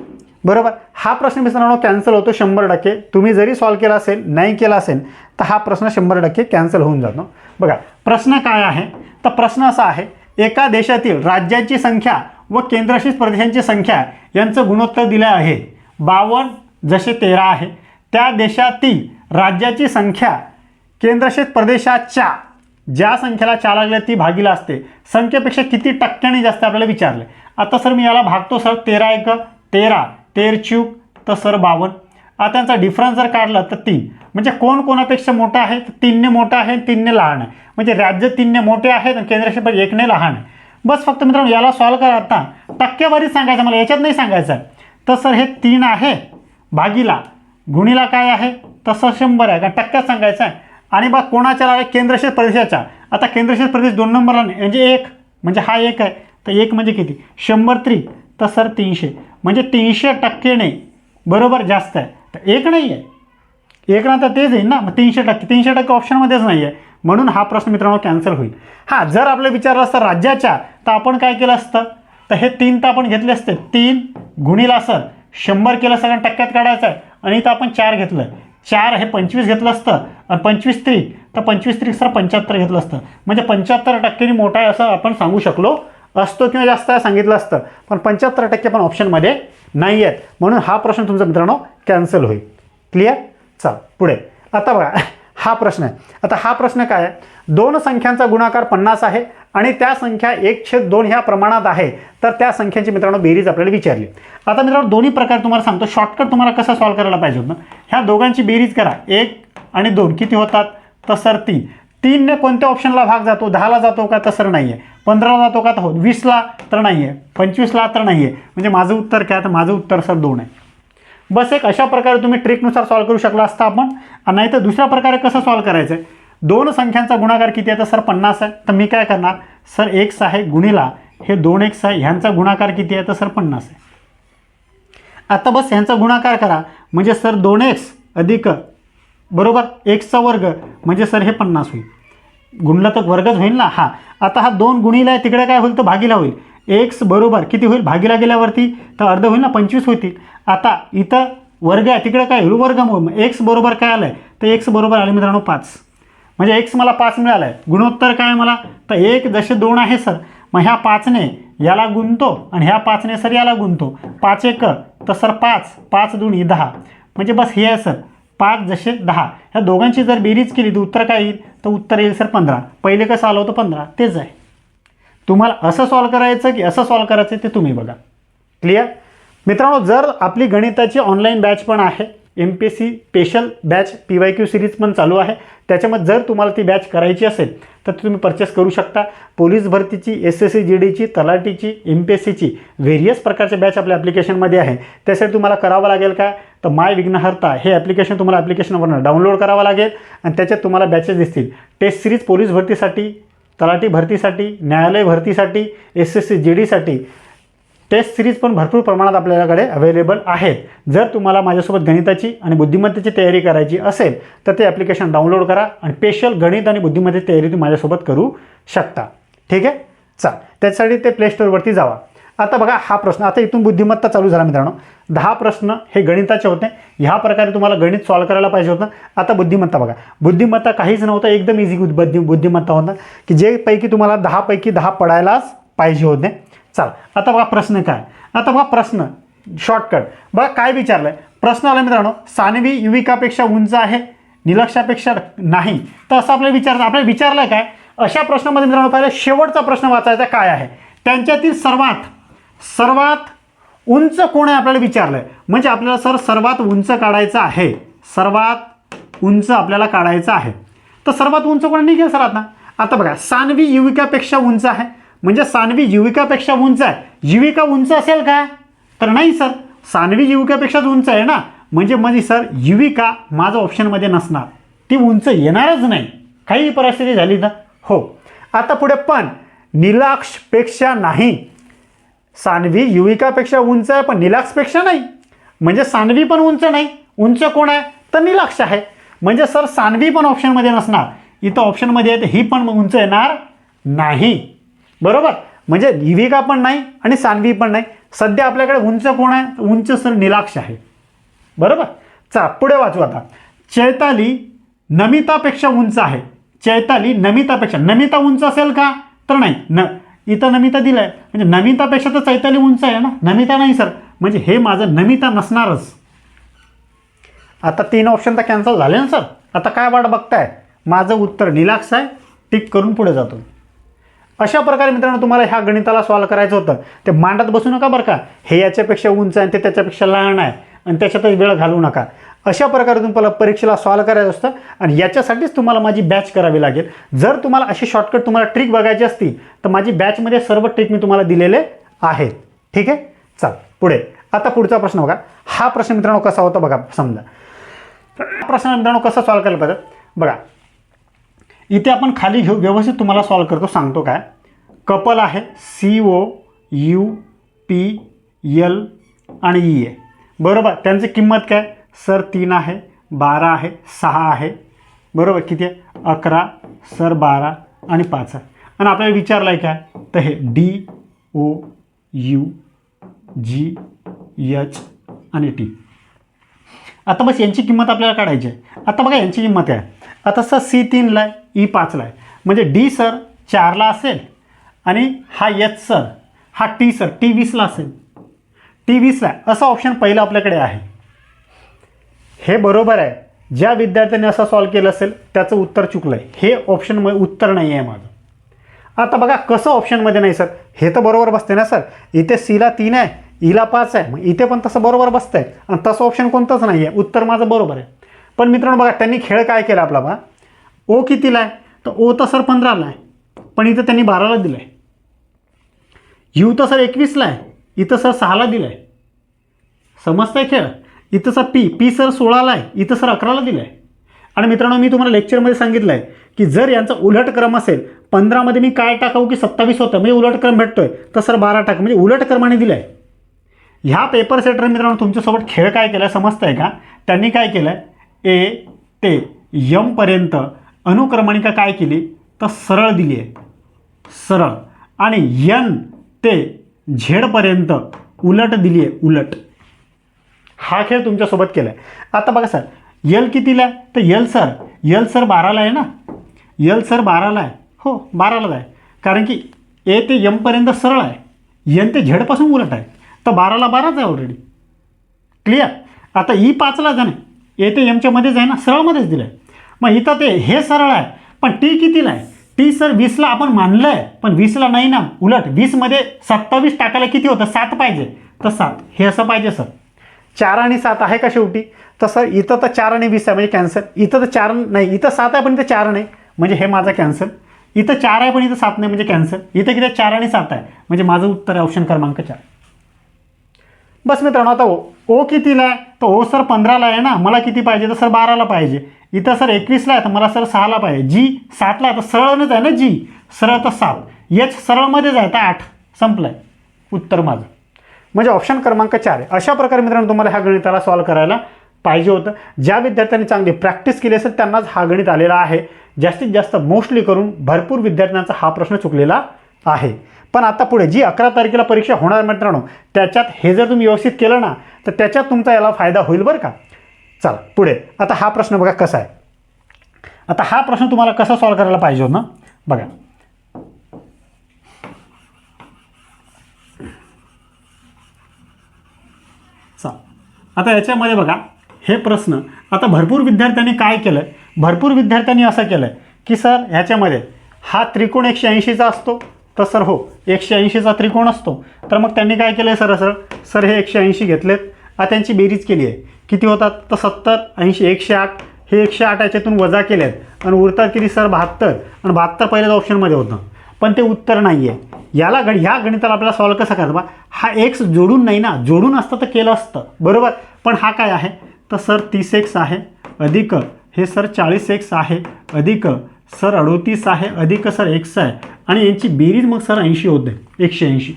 बरोबर, हा प्रश्न मित्रांनो कॅन्सल होतो 100%. तुम्ही जरी सॉल्व केला असेल नाही केला असेल तर हा प्रश्न 100% कॅन्सल होऊन जातो. बघा प्रश्न काय आहे, तर प्रश्न असा आहे, एका देशातील राज्यांची संख्या व केंद्रशासित प्रदेशांची संख्या यांचं गुणोत्तर दिलं आहे 52 जसे 13 आहे. त्या देशातील राज्याची संख्या केंद्रशासित प्रदेशाच्या ज्या संख्येला 4 लागल्या ती भागीला असते संख्येपेक्षा किती टक्क्यांनी जास्त आपल्याला विचारले. आता सर मी याला भागतो सर 13 1 13, 13 चूक तर सर 52. आता त्यांचा डिफरन्स जर काढला तर 3, म्हणजे कोण कोणापेक्षा मोठा आहे तर 3 ने मोठा आहे 3 ने लहान आहे. म्हणजे राज्य 3 ने मोठे आहेत आणि केंद्रशासित प्रदेश 1 ने लहान आहे. बस फक्त मित्रांनो याला सॉल्व करा. आता टक्केवारीच सांगायचं मला, याच्यात नाही सांगायचं आहे. तर सर हे 3 आहे भागीला गुणीला काय आहे तसं 100 आहे, कारण टक्क्यात सांगायचं आहे. आणि बघ कोणाच्या आहे केंद्रशासित प्रदेशाच्या. आता केंद्रशासित प्रदेश 2 नंबरला म्हणजे 1, म्हणजे हा 1 आहे तर 1 म्हणजे किती 100 त्रिक तर सर 300, म्हणजे 300% बरोबर जास्त आहे. तर 1 नाही आहे, 1 ना तर तेच येईल ना, मग 300% ऑप्शनमध्येच नाही आहे, म्हणून हा प्रश्न मित्रांनो कॅन्सल होईल. हां जर आपलं विचारलं असतं राज्याच्या तर आपण काय केलं असतं, तर हे 3 तर आपण घेतले असते 3 गुणीला सर 100 केलं असतं कारण टक्क्यात काढायचं आहे. आणि इथं आपण 4 घेतलं, 4 हे 25 घेतलं असतं आणि 25 त्रिक तर 25 त्रिक सर 75 घेतलं असतं, म्हणजे 75% मोठा आहे असं आपण सांगू शकलो असतो किंवा जास्त आहे सांगितलं असतं. पण 75% पण ऑप्शनमध्ये नाही आहेत, म्हणून हा प्रश्न तुमचा मित्रांनो कॅन्सल होईल. क्लिअर. चला पुढे. आता बघा हा प्रश्न आहे. आता हा प्रश्न काय आहे, 2 संख्यांचा गुणाकार 50 आहे आणि त्या संख्या 1/2 ह्या प्रमाणात आहे, तर त्या संख्यांची मित्रांनो बेरीज आपल्याला विचारली. आता मित्रांनो दोन्ही प्रकार तुम्हाला सांगतो, शॉर्टकट तुम्हाला कसं सॉल्व करायला पाहिजे होतं. ह्या दोघांची बेरीज करा, 1 आणि 2 किती होतात तर सर 3. 3 ने कोणत्या ऑप्शनला भाग जातो, 10ला जातो का तर सर नाही आहे, 15ला जातो का तर हो, 20ला तर नाही आहे, 25ला तर नाही आहे, म्हणजे माझं उत्तर काय, तर माझं उत्तर सर 2 आहे. बस एक अशा प्रकारे तुम्ही ट्रिकनुसार सॉल्व करू शकला असता आपण. नाही तर दुसऱ्या प्रकारे कसं सॉल्व करायचं आहे, 2 संख्यांचा गुणाकार किती आहे तर सर 50 आहे, तर मी काय करणार सर x आहे गुणीला हे 2x आहे, ह्यांचा गुणाकार किती आहे तर सर 50 आहे. आता बस ह्यांचा गुणाकार करा म्हणजे सर 2x अधिक बरोबर x चा वर्ग म्हणजे सर हे 50 होईल. गुणलं तर वर्गच होईल ना. हा आता हा 2 गुणीला आहे तिकडे काय होईल तर भागीला होईल. x बरोबर किती होईल भागीला गेल्यावरती तर अर्ध होईल ना 25 होतील. आता इथं वर्ग आहे तिकडे काय होईल वर्गमूळ. x बरोबर काय आलं आहे तर x बरोबर आले मित्रांनो 5, म्हणजे x मला 5 मिळालं आहे. गुणोत्तर काय मला तर 1 जसे 2 आहे सर, मग ह्या 5ने याला गुणतो आणि ह्या 5ने सर याला गुणतो. 5 1 तर सर 5, 5 2 10, म्हणजे बस हे आहे सर 5 जसे 10. ह्या दोघांची जर बेरीज केली तर उत्तर काय येईल तर उत्तर येईल सर 15. पहिले कसं आलं होतं 15 तेच आहे. तुम्हाला असं सॉल्व करायचं की असं सॉल्व करायचं ते तुम्ही बघा. क्लिअर मित्रांनो. जर आपली गणिताची ऑनलाईन बॅच पण आहे, MPSC special batch PYQ series पण चालू आहे, त्याच्यामध्ये जर तुम्हाला ती बॅच करायची असेल तर तुम्ही परचेस करू शकता. पोलीस भरतीची, SSC GDची, तलाठीची, MPSCची व्हेरियस प्रकारच्या बॅच आपल्या ॲप्लिकेशनमध्ये आहे. त्यासाठी तुम्हाला करावं लागेल काय तर माय विघ्नहर्ता हे ॲप्लिकेशन तुम्हाला ॲप्लिकेशनवरून डाउनलोड करावं लागेल आणि त्याच्यात तुम्हाला बॅचेस दिसतील. टेस्ट सिरीज पोलीस भरतीसाठी, तलाठी भरतीसाठी, न्यायालय भरतीसाठी, SSC GDसाठी टेस्ट सिरीज पण भरपूर प्रमाणात आपल्याकडे अवेलेबल आहेत. जर तुम्हाला माझ्यासोबत गणिताची आणि बुद्धिमत्तेची तयारी करायची असेल तर ते ॲप्लिकेशन डाउनलोड करा आणि स्पेशल गणित आणि बुद्धिमत्तेची तयारी तुम्ही माझ्यासोबत करू शकता. ठीक आहे. चल त्यासाठी ते प्ले स्टोअरवरती जावा. आता बघा हा प्रश्न, आता इथून बुद्धिमत्ता चालू झाला मित्रांनो. 10 प्रश्न हे गणिताचे होते. ह्या प्रकारे तुम्हाला गणित सॉल्व करायला पाहिजे होतं. आता बुद्धिमत्ता बघा, बुद्धिमत्ता काहीच नव्हतं, एकदम इझी बुद्धिमत्ता होता की जे पैकी तुम्हाला 10 पैकी 10 पडायलाच पाहिजे होते. चल आता बघा प्रश्न काय. आता बघा प्रश्न शॉर्टकट बघा काय विचारलं आहे. प्रश्न आला मित्रांनो, सान्वी युविकापेक्षा उंच आहे, निलक्षापेक्षा नाही, तर असं आपल्याला विचारलं काय. अशा प्रश्नामध्ये मित्रांनो पहिले शेवटचा प्रश्न वाचायचा काय आहे, त्यांच्यातील सर्वात उंच कोण आहे आपल्याला विचारलं आहे, म्हणजे आपल्याला सर सर्वात उंच काढायचं आहे, सर्वात उंच आपल्याला काढायचं आहे. तर सर्वात उंच कोण निघेल सर आता. आता बघा सान्वी युविकापेक्षा उंच आहे, म्हणजे सान्वी युविकापेक्षा उंच आहे. युविका उंच असेल काय, तर नाही सर, सान्वी युविकापेक्षाच उंच आहे ना, म्हणजे सर युविका माझं ऑप्शनमध्ये नसणार, ती उंच येणारच नाही काही परिस्थिती झाली तर. हो, आता पुढे पण नीलाक्षपेक्षा नाही, सान्वी युविकापेक्षा उंच आहे पण नीलाक्षपेक्षा नाही, म्हणजे सान्वी पण उंच नाही. उंच कोण आहे, तर नीलाक्ष आहे. म्हणजे सर सान्वी पण ऑप्शनमध्ये नसणार, इथं ऑप्शनमध्ये आहे, ही पण उंच येणार नाही. बरोबर, म्हणजे युविका पण नाही आणि सान्वी पण नाही. सध्या आपल्याकडे उंच कोण आहे, उंच सर नीलाक्ष आहे. बरोबर, चला पुढे वाचू आता. चैताली नमितापेक्षा उंच आहे. चैताली नमितापेक्षा, नमिता उंच असेल का, तर नाही. इथं नमिता दिलं आहे, म्हणजे नमितापेक्षा तर चैताली उंच आहे ना, नमिता नाही सर, म्हणजे हे माझं नमिता नसणारच. आता 3 ऑप्शन तर कॅन्सल झाले ना सर. आता काय वाट बघताय, माझं उत्तर नीलाक्ष आहे, टिक करून पुढे जातो. अशा प्रकारे मित्रांनो तुम्हाला ह्या गणिताला सॉल्व करायचं होतं. ते मांडत बसू नका बरं का, हे याच्यापेक्षा उंच आहे ते त्याच्यापेक्षा लहान आहे आणि त्याच्यातच वेळ घालवू नका. अशा प्रकारे तुम्हाला परीक्षेला सॉल्व करायचं असतं आणि याच्यासाठीच तुम्हाला माझी बॅच करावी लागेल. जर तुम्हाला अशी शॉर्टकट तुम्हाला ट्रिक बघायची असती तर माझी बॅचमध्ये सर्व ट्रिक मी तुम्हाला दिलेले आहेत. ठीक आहे, चल पुढे. आता पुढचा प्रश्न बघा. हा प्रश्न मित्रांनो कसा होता बघा, समजा हा प्रश्न मित्रांनो कसा सॉल्व करायला पाहिजे बघा. इथे आपण खाली घेऊ, व्यवस्थित तुम्हाला सॉल्व करतो, सांगतो काय. कपल आहे, COUPL आणि E आहे. बरोबर, त्यांची किंमत काय सर 3 आहे, 12 आहे, 6 आहे. बरोबर, किती आहे 11, सर 12 आणि 5 आहे. आणि आपल्याला विचारलं आहे काय, तर हे DOUGH आणि T. आता बस यांची किंमत आपल्याला काढायची आहे. आता बघा यांची किंमत आहे, आता सर C 3ला आहे, E 5ला आहे, म्हणजे D सर 4ला असेल आणि हा H सर, हा T सर T 20ला असेल, T 20ला आहे. असं ऑप्शन पहिलं आपल्याकडे आहे. हे बरोबर आहे. ज्या विद्यार्थ्यांनी असं सॉल्व केलं असेल त्याचं उत्तर चुकलं आहे, हे ऑप्शनमध्ये उत्तर नाही आहे माझं. आता बघा कसं ऑप्शनमध्ये नाही सर, हे तर बरोबर बसते ना सर. इथे Cला 3 आहे, Eला 5 आहे, मग इथे पण तसं बरोबर बसतं आहे आणि तसं ऑप्शन कोणतंच नाही आहे, उत्तर माझं बरोबर आहे. पण मित्रांनो बघा त्यांनी खेळ काय केला आपला बघा. O कितीला आहे, तर O तर सर 15ला आहे, पण इथं त्यांनी 12ला दिलं आहे. U तर सर 21ला आहे, इथं सर 6ला दिलं आहे. समजतं आहे खेळ. इथं सर P सर 16ला आहे, इथं सर 11ला दिलं आहे. आणि मित्रांनो मी तुम्हाला लेक्चरमध्ये सांगितलं आहे की जर यांचा उलट क्रम असेल, 15मध्ये मी काय टाकावं की 27 होतं, म्हणजे उलट क्रम भेटतोय, तर सर 12 टाका, म्हणजे उलट क्रमाने दिलं आहे. ह्या पेपर सेटर मित्रांनो तुमच्यासोबत खेळ काय केला समजतं आहे का. त्यांनी काय केलं आहे, A ते M पर्यंत अनुक्रमणिका काय केली, तर सरळ दिली आहे, सरळ, आणि N ते Z पर्यंत उलट दिली आहे, उलट. हा खेळ तुमच्यासोबत केला आहे. आता बघा सर L कितीला आहे, तर L सर 12ला आहे ना, L सर 12ला आहे. हो 12लाच आहे, कारण की A ते M पर्यंत सरळ आहे, N ते Z पासून उलट आहे, तर 12ला 12च आहे ऑलरेडी. क्लिअर. आता E 5ला जाणे, A ते Mच्या मध्येच आहे ना, सरळमध्येच दिलं आहे. मग इथं ते हे सरळ आहे, पण T कितीला आहे, T सर 20ला आपण मानलं आहे, पण 20ला नाही ना, उलट 20मध्ये 27 टाकायला किती होतं, 7 पाहिजे, तर 7 हे असं पाहिजे सर. 4 आणि 7 आहे का शेवटी, तर सर इथं तर 4 आणि 20 आहे म्हणजे कॅन्सल. इथं तर 4 नाही, इथं 7 आहे पण इथं 4 नाही, म्हणजे हे माझं कॅन्सल. इथं 4 आहे पण इथं 7 नाही, म्हणजे कॅन्सल. इथं किती 4 आणि 7 आहे, म्हणजे माझं उत्तर आहे ऑप्शन क्रमांक 4. बस मित्रांनो. आता O कितीला आहे, तर O सर 15ला आहे ना, मला किती पाहिजे, तर सर 12ला पाहिजे. इथं सर 21ला आहे, तर मला सर 6ला पाहिजे. G 7ला आहे, तर सरळच आहे ना, G सरळ तर 7, H सरळमध्येच आहे, तर 8. संपलं आहे उत्तर माझं, म्हणजे ऑप्शन क्रमांक 4 आहे. अशा प्रकारे मित्रांनो तुम्हाला ह्या गणिताला सॉल्व करायला पाहिजे होतं. ज्या विद्यार्थ्यांनी चांगली प्रॅक्टिस केली असेल त्यांनाच हा गणित आलेला आहे. जास्तीत जास्त मोस्टली करून भरपूर विद्यार्थ्यांचा हा प्रश्न चुकलेला आहे. पण आता पुढे जी 11 तारखेला परीक्षा होणार मित्रांनो, त्याच्यात हे जर तुम्ही व्यवस्थित केलं ना, तर त्याच्यात तुमचा याला फायदा होईल बरं का. चला पुढे. आता हा प्रश्न बघा कसा आहे. आता हा प्रश्न तुम्हाला कसा सॉल्व करायला पाहिजे होता बघा. चला आता याच्यामध्ये बघा हे प्रश्न. आता भरपूर विद्यार्थ्यांनी काय केलं आहे, भरपूर विद्यार्थ्यांनी असं केलं आहे की सर ह्याच्यामध्ये हा त्रिकोण 180चा असतो, तर सर हो 180चा त्रिकोण असतो. तर मग त्यांनी काय केलं आहे सरळ सर हे 180 घेतलेत, त्यांची बेरीज केली आहे, किती होतात तर 70, 80, 108. हे 108 याच्यातून वजा केले आहेत आणि उरतात किती सर 72. आणि 72 पहिल्याच ऑप्शनमध्ये होतं, पण ते उत्तर नाही आहे. याला ह्या गणिताला आपल्याला सॉल्व कसं करायचं बा, हा एक्स जोडून नाही ना, जोडून असतं तर केलं असतं बरोबर. पण हा काय आहे तर सर 30x आहे अधिक हे सर 40x आहे अधिक सर 38 आहे अधिक सर x आहे आणि यांची बेरीज मग सर 80 होते 180.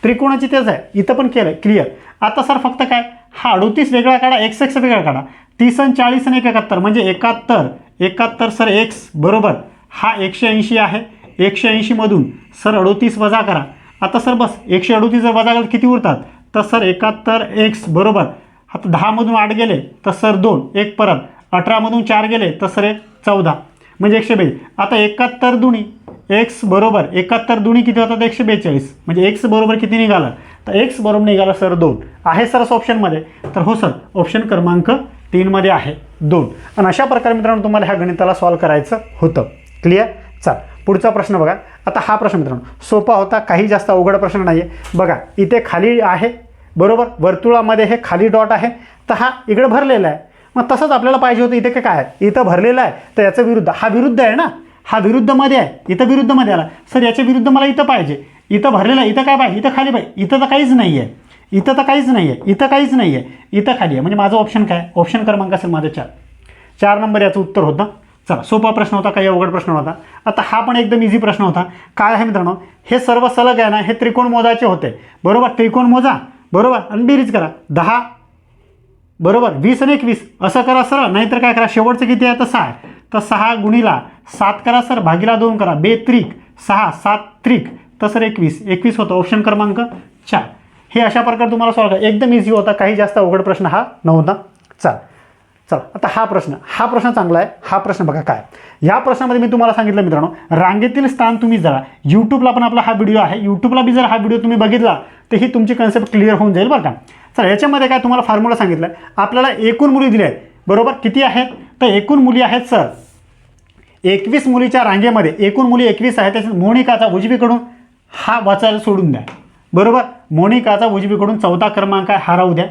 त्रिकोणाची तेच आहे, इथं पण केलं क्लिअर. आता सर फक्त काय हा 38 वेगळा काढा, x वेगळा काढा, 30 आणि 40 आणि 71 म्हणजे 71 सर x बरोबर. हा 180 आहे, 180मधून सर 38 वजा करा. आता सर बस 138 जर वजा केलं किती उरतात तर सर 71x बरोबर. आता 10मधून 8 गेले तर सर 2, 1 परत 18मधून 4 गेले तर सर 14 म्हणजे 142. आता 71 दुनी x बरोबर 71 दुनी किती होतात 142 म्हणजे x बरोबर किती निघाला तर x बरोबर निघाला सर 2 आहे सर ऑप्शनमध्ये. तर हो सर ऑप्शन क्रमांक 3मध्ये आहे 2. आणि अशा प्रकारे मित्रांनो तुम्हाला ह्या गणिताला सॉल्व करायचं होतं. क्लिअर. चल पुढचा प्रश्न बघा. आता हा प्रश्न मित्रांनो सोपा होता, काही जास्त अवघड प्रश्न नाही आहे. बघा इथे खाली आहे बरोबर, वर्तुळामध्ये हे खाली डॉट आहे, तर हा इकडे भरलेला आहे. मग तसंच आपल्याला पाहिजे होतं, इथे काय आहे इथं भरलेलं आहे तर याचं विरुद्ध, हा विरुद्ध आहे ना, हा विरुद्धमध्ये आहे, इथं विरुद्धमध्ये आला. सर याच्या विरुद्ध मला इथं पाहिजे, इथं भरलेलं आहे, इथं काय पाहिजे इथं खाली पाहिजे, इथं तर काहीच नाही आहे, इथं तर काहीच नाही आहे, इथं काहीच नाही आहे, इथं खाली आहे. म्हणजे माझं ऑप्शन काय, ऑप्शन क्रमांक असेल माझं 4 नंबर याचं उत्तर होतं. चला सोपा प्रश्न होता, काही अवघड प्रश्न होता. आता हा पण एकदम इझी प्रश्न होता. काय आहे मित्रांनो, हे सर्व सलग आहे ना, हे त्रिकोण मोजायचे होते बरोबर. त्रिकोण मोजा बरोबर आणि बेरीज करा. 10 बरोबर 20 आणि 21 असं करा सरळ, नाहीतर काय करा शेवटचं किती आहे तर 6 आहे, तर 6 गुणिला 7 करा सर, भागीला 2 करा, 2 त्रिक 6, 7 त्रिक तर सर 21 होतं ऑप्शन क्रमांक 4. हे अशा प्रकारे तुम्हाला सॉल्व करा, एकदम इझी होता, काही जास्त अवघड प्रश्न हा नव्हता. चला आता हा प्रश्न चांगला आहे. हा प्रश्न बघा काय, या प्रश्नामध्ये मी तुम्हाला सांगितलं मित्रांनो रांगेतील स्थान तुम्ही जरा यूट्यूबला पण आपला हा व्हिडिओ आहे, यूट्यूबला बी जर हा व्हिडिओ तुम्ही बघितला तर ही तुमची कन्सेप्ट क्लिअर होऊन जाईल बरं का. चला याच्यामध्ये काय तुम्हाला फॉर्म्युला सांगितलं आहे, आपल्याला एकूण मुली दिल्या आहेत बरोबर. किती आहेत तर एकूण मुली आहेत सर 21 मुलीच्या रांगेमध्ये एकूण मुली 21 आहेत. त्याच्यात मोनिकाचा उजवीकडून हा वाचायला सोडून द्या बरोबर. मोनिकाचा उजवीकडून 14 क्रमांक आहे, हा राहू द्या.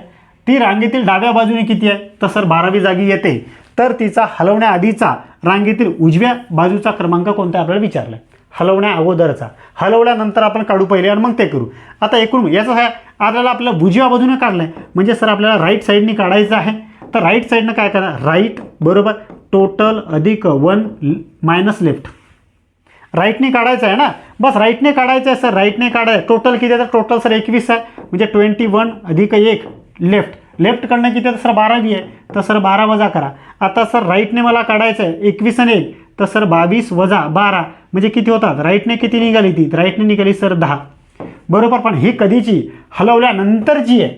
ती रांगेतील डाव्या बाजूने किती आहे तर सर 12वी जागी येते, तर तिचा हलवण्याआधीचा रांगेतील उजव्या बाजूचा क्रमांक कोणता आपल्याला विचारला आहे. हलवण्या अगोदरचा, हलवल्यानंतर आपण काढू पहिले आणि मग ते करू. आता एकूण याचं काय आपल्याला आपल्या उजव्या बाजूने काढलं आहे म्हणजे सर आपल्याला राईट साईडने काढायचं आहे. तर राईट साईडनं काय करा, राईट बरोबर टोटल अधिक 1 मायनस लेफ्ट. राईटने काढायचं आहे ना, बस राईटने काढायचं आहे सर, राईटने काढायचं. टोटल किती आहे तर टोटल सर 21 आहे म्हणजे 21 अधिक 1 लेफ्ट कडनं किती आहे तर सर 12वी आहे, तर सर 12 वजा करा. आता सर राईटने मला काढायचं आहे 21 आणि 1 तर सर 22 वजा 12 म्हणजे किती होतात, राईटने किती निघाली ती, राईटने निघाली सर 10 बरोबर. पण ही कधीची हलवल्यानंतरची आहे,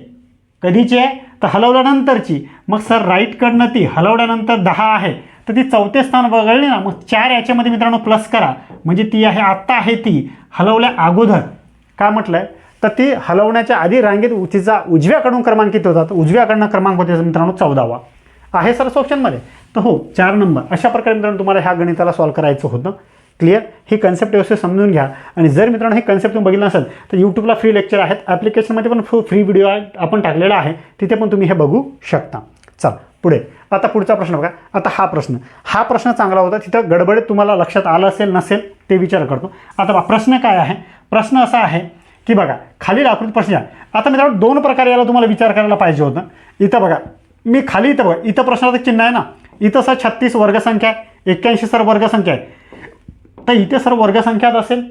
कधीची आहे तर हलवल्यानंतरची. मग सर राईटकडनं ती हलवल्यानंतर 10 आहे तर ती 4थे स्थान वगळली ना, मग 4 याच्यामध्ये मित्रांनो प्लस करा म्हणजे ती आहे आत्ता आहे ती हलवल्या अगोदर. काय म्हटलं आहे तर ती हलवण्याच्या आधी रांगेत तिचा उजव्याकडून क्रमांक किती होता तर उजव्याकडनं क्रमांक होते मित्रांनो 14वा आहे सर ऑप्शनमध्ये. तर हो 4 नंबर. अशा प्रकारे मित्रांनो तुम्हाला ह्या गणिताला सॉल्व करायचं होतं. क्लिअर. ही कन्सेप्ट व्यवस्थित समजून घ्या. आणि जर मित्रांनो हे कन्सेप्ट तुम्ही बघितलं नसेल तर यूट्यूबला फ्री लेक्चर आहेत, ॲप्लिकेशनमध्ये पण फ्री व्हिडिओ आपण टाकलेला आहे, तिथे पण तुम्ही हे बघू शकता. चला पुढे. आता पुढचा प्रश्न बघा. आता हा प्रश्न चांगला होता, तिथं गडबडीत तुम्हाला लक्षात आलं असेल नसेल ते विचार करतो. आता प्रश्न काय आहे, प्रश्न असा आहे की बघा खालील आकृती प्रश्न आहे. आता मित्रांनो 2 प्रकारे याला तुम्हाला विचार करायला पाहिजे होतं. इथं बघा मी खाली इथं बघा, इथं प्रश्नाचं चिन्ह आहे ना, इथं सर 36 वर्गसंख्या आहे, 81 सर वर्गसंख्या आहे, तर इथे सर वर्गसंख्यात असेल.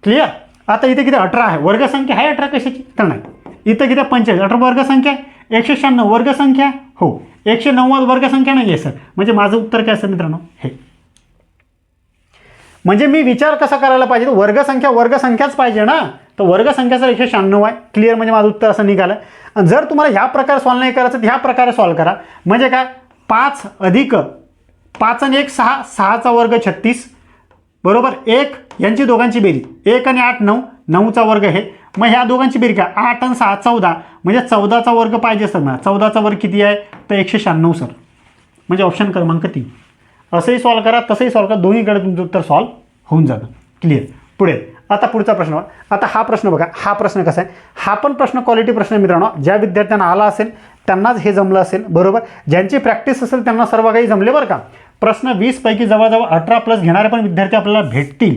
क्लिअर. आता इथे किती 18 आहे, वर्गसंख्या आहे 18 कशाची तर नाही. इथं किती 45, 18 वर्गसंख्या, 196 वर्गसंख्या, हो 190 वर्गसंख्या नाही आहे सर. म्हणजे माझं उत्तर काय असेल मित्रांनो हे. म्हणजे मी विचार कसा करायला पाहिजे, वर्गसंख्याच पाहिजे ना, तर वर्गसंख्या सर 196 आहे. क्लिअर. म्हणजे माझं उत्तर असं निघालं. आणि जर तुम्हाला ह्या प्रकारे सॉल्व नाही करायचं तर ह्या प्रकारे सॉल्व करा. म्हणजे काय 5 अधिक 5 आणि 1 6, 6चा वर्ग 36 बरोबर 1 यांची दोघांची बेरीज 1 आणि 8 9, 9चा वर्ग हे. मग ह्या दोघांची बेरीज काय 8 आणि 6 14 म्हणजे 14चा वर्ग पाहिजे सर मला. 14चा वर्ग किती आहे तर 196 सर. म्हणजे ऑप्शन क्रमांक 3. असंही सॉल्व करा तसंही सॉल्व करा, दोन्हीकडे तुमचं उत्तर सॉल्व होऊन जातं. क्लिअर. पुढे आता पुढचा प्रश्न बघा. आता हा प्रश्न बघा, हा प्रश्न कसा आहे, हा पण प्रश्न क्वालिटी प्रश्न आहे मित्रांनो. ज्या विद्यार्थ्यांना आला असेल त्यांनाच हे जमलं असेल, बरोबर. ज्यांची प्रॅक्टिस असेल त्यांना सर्व काही जमले बरं का. प्रश्न 20 पैकी जवळजवळ 18+ घेणारे पण विद्यार्थी आपल्याला भेटतील.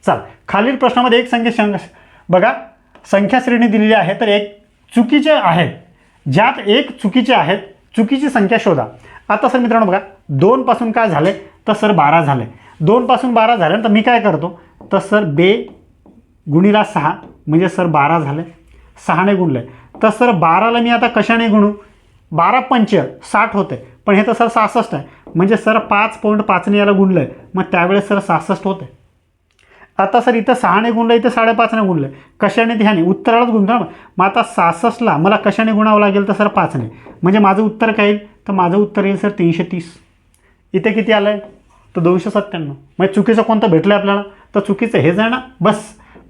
चल, खालील प्रश्नामध्ये एक बघा, संख्या श्रेणी दिलेली आहे, तर एक चुकीचे आहेत, ज्यात एक चुकीचे आहेत, चुकीची संख्या शोधा. आता सर मित्रांनो बघा, 2 पासून काय झाले, तर सर 12 झाले. 2 पासून 12 झाले तर मी काय करतो, तर सर 2 गुणिला 6 म्हणजे सर 12 झाले. 6ने गुणले तर सर 12ला मी आता कशाने गुणू, 12 पंच 60 होते, पण हे तर सर 66 आहे, म्हणजे सर 5.5ने याला गुणलं मग त्यावेळेस सर 66 होते. आता सर इथं 6ने गुणलं, इथं 5.5ने गुणलं, कशाने ध्यानी उत्तरालाच गुणतो. मग आता 66ला मला कशाने गुणावं लागेल, तर सर 5ने, म्हणजे माझं उत्तर काय येईल, तर माझं उत्तर येईल सर 330. इथे किती आलं आहे, तर 297. म्हणजे चुकीचं कोणतं भेटलं आपल्याला, तर चुकीचं हेच आहे ना. बस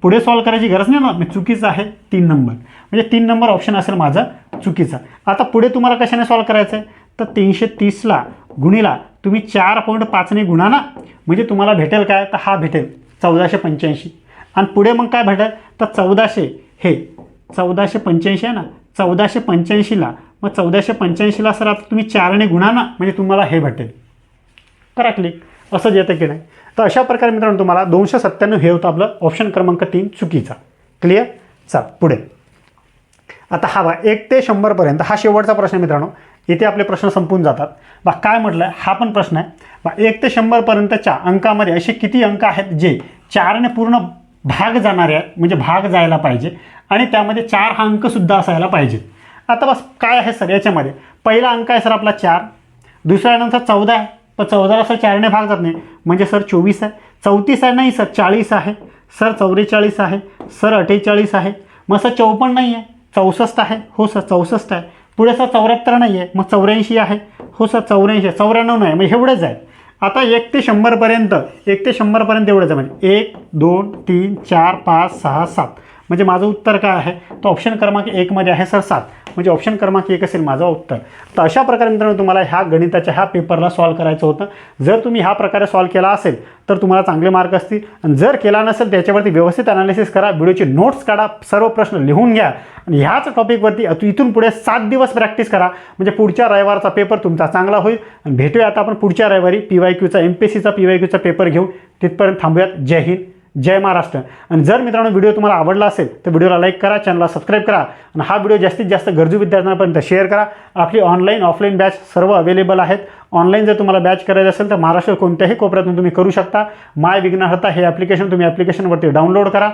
पुढे सॉल्व करायची गरज नाही ना, मी चुकीचं आहे 3 नंबर, म्हणजे 3 नंबर ऑप्शन असेल माझा चुकीचा. आता पुढे तुम्हाला कशाने सॉल्व करायचं आहे, तर 330ला गुणिला तुम्ही 4.5ने गुणा ना, म्हणजे तुम्हाला भेटेल काय, तर हा भेटेल 1485. आणि पुढे मग काय भेटेल, तर 1400 हे 1485 आहे ना, 1485ला मग 1485ला सर आता तुम्ही 4ने गुणा ना, म्हणजे तुम्हाला हे भेटेल. करा क्लिक, असंच येतं की नाही. तर अशा प्रकारे मित्रांनो तुम्हाला 297 हे होतं आपलं ऑप्शन क्रमांक 3 चुकीचा. क्लिअर. चल पुढे. आता हा बघा 1 ते 100पर्यंत हा शेवटचा प्रश्न मित्रांनो. इथे आपले प्रश्न संपून जातात. बघा काय म्हटलं आहे, हा पण प्रश्न आहे. बघा 1 ते 100पर्यंतच्या अंकामध्ये असे किती अंक आहेत जे 4ने पूर्ण भाग जाणारे आहेत, म्हणजे भाग जायला पाहिजे, आणि त्यामध्ये 4 हा अंकसुद्धा असायला पाहिजे. आता बस काय आहे सर याच्यामध्ये, पहिला अंक आहे सर आपला 4, दुसऱ्यानंतर 14 आहे, पण 14ला सर 4ने भाग जात नाही, म्हणजे सर 24 आहे. 34 आहे, नाही सर 40 आहे, सर 44 आहे, सर 48 आहे, मग सर 54 नाही आहे, 64 आहे, हो सर 64 आहे. पुढे सर 74 नाही आहे, मग 84 आहे, हो सर 84, 94 नाही, मग एवढेच आहे. आता 1 ते 100पर्यंत, 1 ते 100पर्यंत एवढंच आहे, म्हणजे 1 2 3 4 5 6 7, म्हणजे माझं उत्तर काय आहे, तर ऑप्शन क्रमांक 1 मध्ये आहे सर 7, म्हणजे ऑप्शन क्रमांक 1 असेल माझं उत्तर. तर अशा प्रकारे मित्रांनो तुम्हाला ह्या गणिताच्या ह्या पेपरला सॉल्व करायचं होतं. जर तुम्ही ह्या प्रकारे सॉल्व केला असेल तर तुम्हाला चांगले मार्क असतील, आणि जर केला नसेल त्याच्यावरती व्यवस्थित ॲनालिसिस करा, व्हिडिओची नोट्स काढा, सर्व प्रश्न लिहून घ्या, आणि ह्याच टॉपिकवरती इथून पुढे 7 दिवस प्रॅक्टिस करा, म्हणजे पुढच्या रविवारचा पेपर तुमचा चांगला होईल. आणि भेटूया आता आपण पुढच्या रविवारी PYQचा MPSCचा PYQचा पेपर घेऊ. तिथपर्यंत थांबूयात. जय हिंद, जय महाराष्ट्र. आणि जर मित्रांनो व्हिडिओ तुम्हाला आवडला असेल तर व्हिडिओला लाईक करा, चॅनलला सबस्क्राईब करा, आणि हा व्हिडिओ जास्तीत जास्त गरजू विद्यार्थ्यांपर्यंत शेअर करा. आपली ऑनलाईन ऑफलाईन बॅच सर्व अवेलेबल आहेत. ऑनलाईन जर तुम्हाला बॅच करायचं असेल तर महाराष्ट्र कोणत्याही कोपऱ्यातून तुम्ही करू शकता. माय विघ्नहर्ता हे ॲप्लिकेशन तुम्ही ॲप्लिकेशनवरती डाउनलोड करा,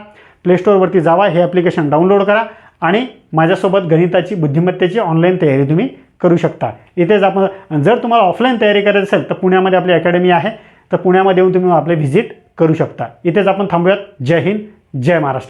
प्ले स्टोअरवरती जावा, हे ॲप्लिकेशन डाउनलोड करा, आणि माझ्यासोबत गणिताची बुद्धिमत्तेची ऑनलाईन तयारी तुम्ही करू शकता. इथेच आपण, जर तुम्हाला ऑफलाईन तयारी करायची असेल तर पुण्यामध्ये आपली अकॅडमी आहे, तर पुण्यामध्ये येऊन तुम्ही आपले व्हिजिट करू शकता. इथेच आपण थांबूयात. जय हिंद, जय महाराष्ट्र.